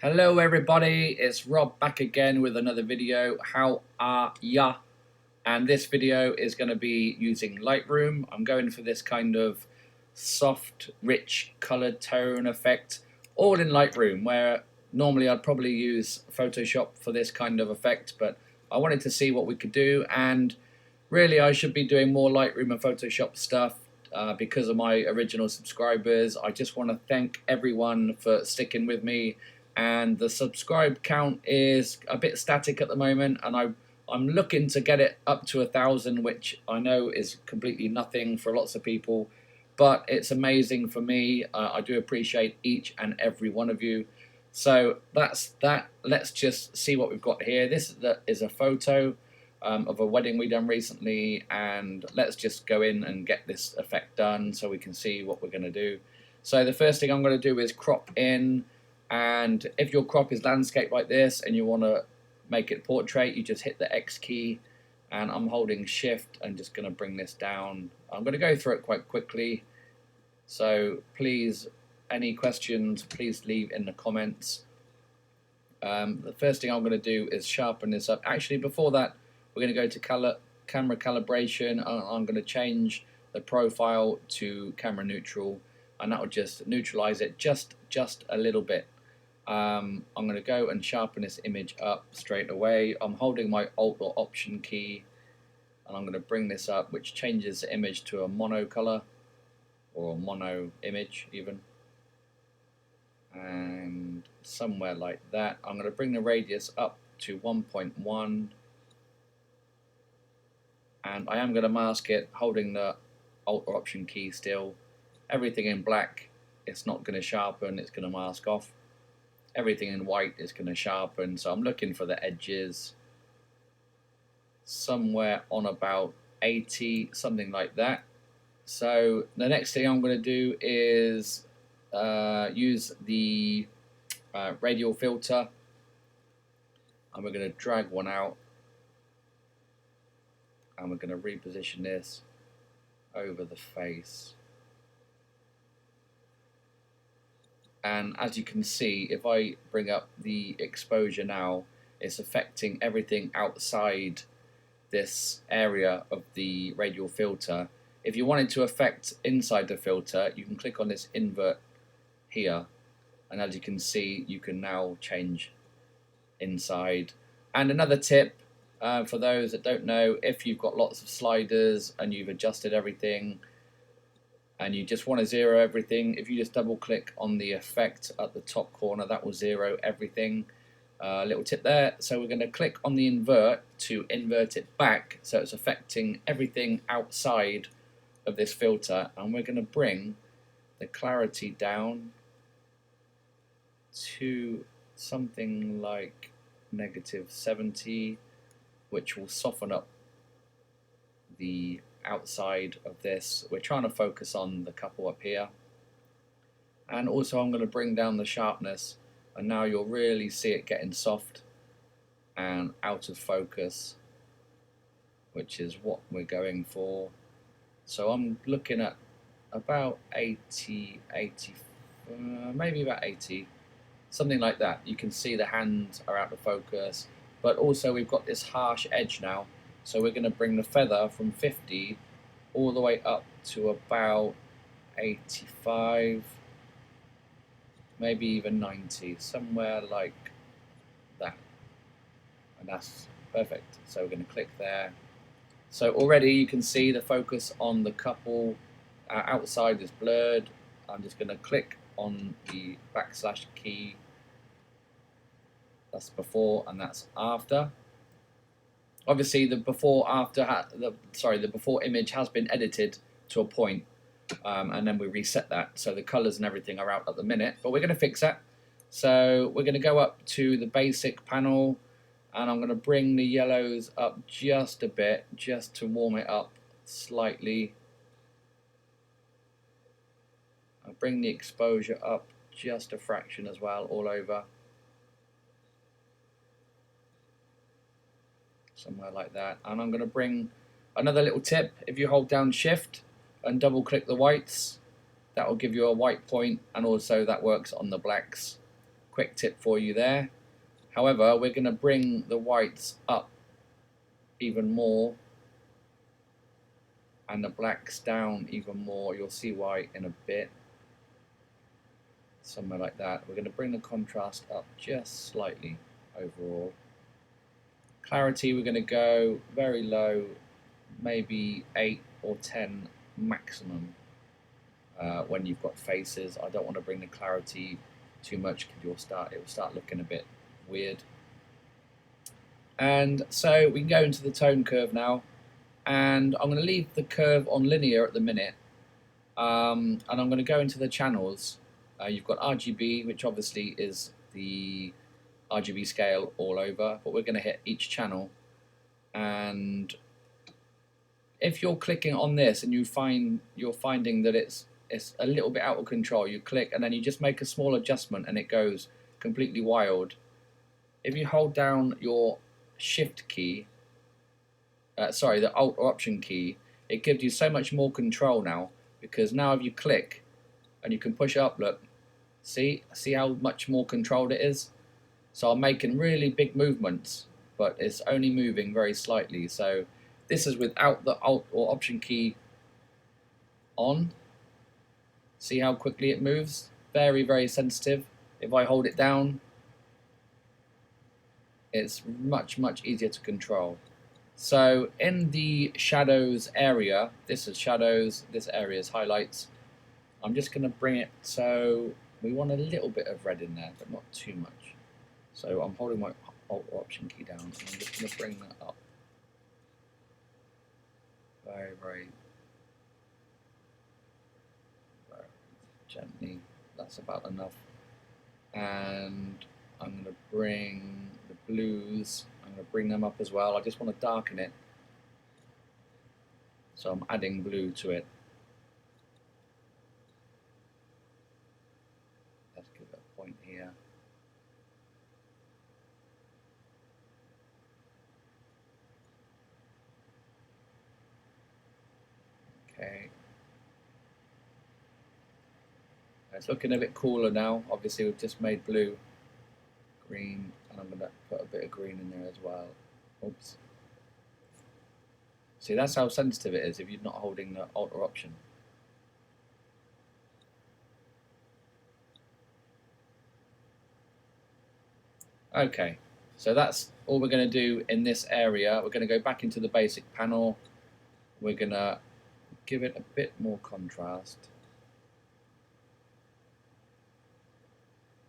Hello everybody, it's Rob back again with another video. How are ya? And this video is going to be using Lightroom. I'm going for this kind of soft, rich, colored tone effect, all in Lightroom, where normally I'd probably use Photoshop for this kind of effect, but I wanted to see what we could do, and really I should be doing more Lightroom and Photoshop stuff because of my original subscribers. I just want to thank everyone for sticking with me, and the subscribe count is a bit static at the moment, and I'm looking to get it up to 1,000, which I know is completely nothing for lots of people, but it's amazing for me. I do appreciate each and every one of you. So that's that. Let's just see what we've got here. This is a photo of a wedding we done recently, and let's just go in and get this effect done so we can see what we're going to do. So the first thing I'm going to do is crop in, and if your crop is landscape like this and you want to make it portrait, you just hit the X key, and I'm holding shift and just going to bring this down. I'm going to go through it quite quickly, so please, any questions, please leave in the comments. The first thing I'm going to do is sharpen this up. Actually, before that, we're going to go to camera calibration. I'm going to change the profile to camera neutral, and that will just neutralize it just a little bit. I'm going to go and sharpen this image up straight away. I'm holding my Alt or Option key, and I'm going to bring this up, which changes the image to a mono color, or a mono image even, and somewhere like that. I'm going to bring the radius up to 1.1, and I am going to mask it holding the Alt or Option key still. Everything in black, it's not going to sharpen, it's going to mask off. Everything in white is going to sharpen, so I'm looking for the edges somewhere on about 80, something like that. So the next thing I'm going to do is use the radial filter, and we're going to drag one out, and we're going to reposition this over the face. And as you can see, if I bring up the exposure now, it's affecting everything outside this area of the radial filter. If you wanted to affect inside the filter, you can click on this invert here, and as you can see, you can now change inside. And another tip for those that don't know, if you've got lots of sliders and you've adjusted everything and you just want to zero everything, if you just double click on the effect at the top corner, that will zero everything. Little tip there. So we're going to click on the invert to invert it back, so it's affecting everything outside of this filter, and we're going to bring the clarity down to something like -70, which will soften up the outside of this. We're trying to focus on the couple up here, and also I'm going to bring down the sharpness, and now you'll really see it getting soft and out of focus, which is what we're going for. So I'm looking at about 80, maybe about 80, something like that. You can see the hands are out of focus, but also we've got this harsh edge now, so we're going to bring the feather from 50 all the way up to about 85, maybe even 90, somewhere like that, and that's perfect. So we're going to click there. So already you can see the focus on the couple outside is blurred. I'm just going to click on the backslash key. That's before and that's after. Obviously the before image has been edited to a point, and then we reset that, so the colors and everything are out at the minute, but we're going to fix that. So we're going to go up to the basic panel, and I'm going to bring the yellows up just a bit, just to warm it up slightly. I'll bring the exposure up just a fraction as well, all over. Somewhere like that. And I'm going to bring another little tip. If you hold down shift and double click the whites, that will give you a white point, and also that works on the blacks quick tip for you there. However, we're going to bring the whites up even more and the blacks down even more. You'll see why in a bit. Somewhere like that. We're going to bring the contrast up just slightly overall. Clarity, we're going to go very low, maybe 8 or 10 maximum when you've got faces. I don't want to bring the clarity too much because it will start looking a bit weird. And so we can go into the tone curve now, and I'm going to leave the curve on linear at the minute, and I'm going to go into the channels. You've got RGB, which obviously is the RGB scale all over, but we're going to hit each channel, and if you're clicking on this and you're finding that it's a little bit out of control, you click and then you just make a small adjustment and it goes completely wild. If you hold down your shift key, the alt or option key, it gives you so much more control now, because now if you click and you can push it up, look, see how much more controlled it is. So I'm making really big movements, but it's only moving very slightly. So this is without the alt or option key on. See how quickly it moves? Very, very sensitive. If I hold it down, it's much, much easier to control. So in the shadows area, this is shadows, this area is highlights. I'm just going to bring it so we want a little bit of red in there, but not too much. So I'm holding my alt or option key down, and I'm just going to bring that up very, very gently. That's about enough. And I'm going to bring the blues, I'm going to bring them up as well. I just want to darken it, so I'm adding blue to it. Let's give it a point here. Okay. It's looking a bit cooler now. Obviously we've just made blue, green, and I'm going to put a bit of green in there as well. Oops. See, that's how sensitive it is if you're not holding the alt or option. Okay, so that's all we're going to do in this area. We're going to go back into the basic panel. We're going to give it a bit more contrast.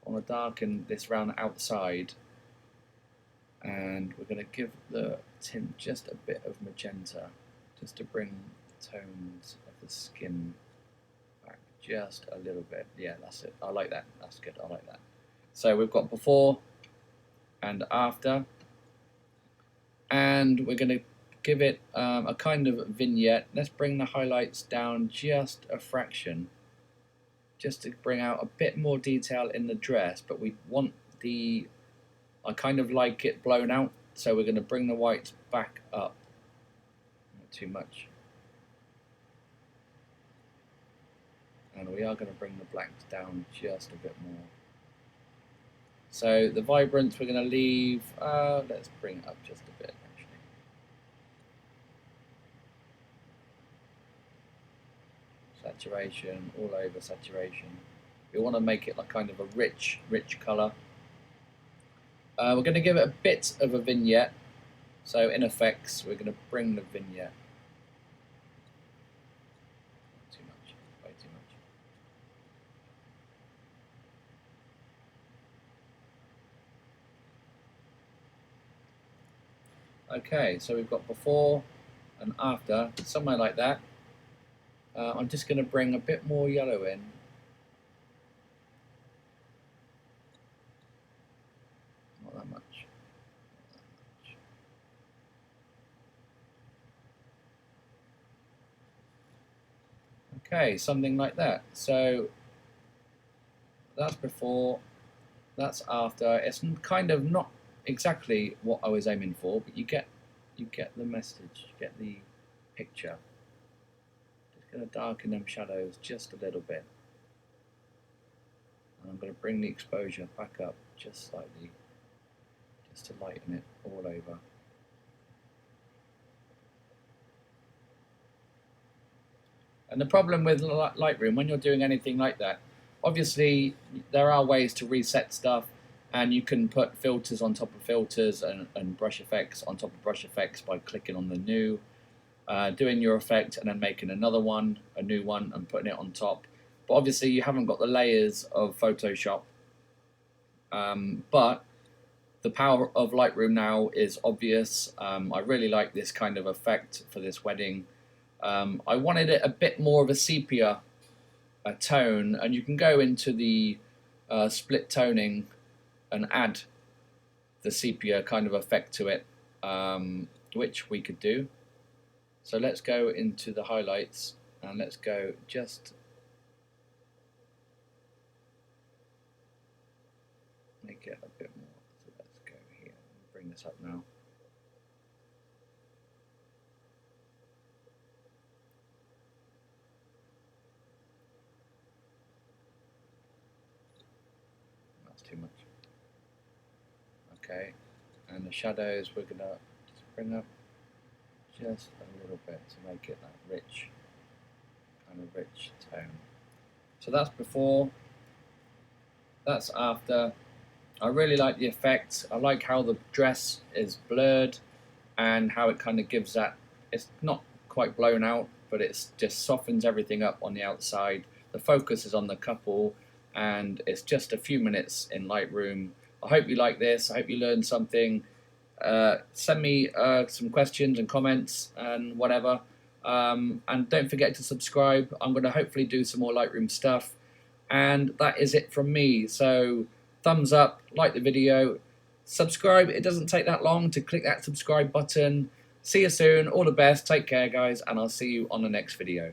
I want to darken this round the outside, and we're going to give the tint just a bit of magenta, just to bring the tones of the skin back just a little bit. Yeah, that's it. I like that. That's good. I like that. So we've got before and after, and we're going to give it a kind of vignette. Let's bring the highlights down just a fraction, just to bring out a bit more detail in the dress, but we want I kind of like it blown out, so we're going to bring the whites back up. Not too much. And we are going to bring the blacks down just a bit more. So the vibrance we're going to leave, let's bring it up just a bit actually. Saturation, all over saturation. We want to make it like kind of a rich colour. We're going to give it a bit of a vignette. So in effects, we're going to bring the vignette. Too much, way too much. Okay, so we've got before and after, somewhere like that. I'm just going to bring a bit more yellow in. Not that much. Okay, something like that. So that's before, that's after. It's kind of not exactly what I was aiming for, but you get the message, you get the picture. Just going to darken them shadows just a little bit. And I'm I'm going to bring the exposure back up just slightly, just to lighten it all over. And the problem with Lightroom, when you're doing anything like that, obviously there are ways to reset stuff, and you can put filters on top of filters and brush effects on top of brush effects by clicking on the new, doing your effect and then making another one, a new one, and putting it on top. But obviously you haven't got the layers of Photoshop. But the power of Lightroom now is obvious. I really like this kind of effect for this wedding. I wanted it a bit more of a sepia tone, and you can go into the split toning and add the sepia kind of effect to it, which we could do. So let's go into the highlights and let's go just make it a bit more. So let's go here, bring this up now. That's too much. Okay, and the shadows we're gonna just bring up just a little bit to make it that rich, kind of rich tone. So that's before, that's after. I really like the effect. I like how the dress is blurred and how it kind of gives that, it's not quite blown out, but it just softens everything up on the outside. The focus is on the couple, and it's just a few minutes in Lightroom. I hope you like this. I hope you learned something. Send me some questions and comments and whatever. And don't forget to subscribe. I'm going to hopefully do some more Lightroom stuff. And that is it from me. So thumbs up, like the video, subscribe. It doesn't take that long to click that subscribe button. See you soon. All the best. Take care, guys. And I'll see you on the next video.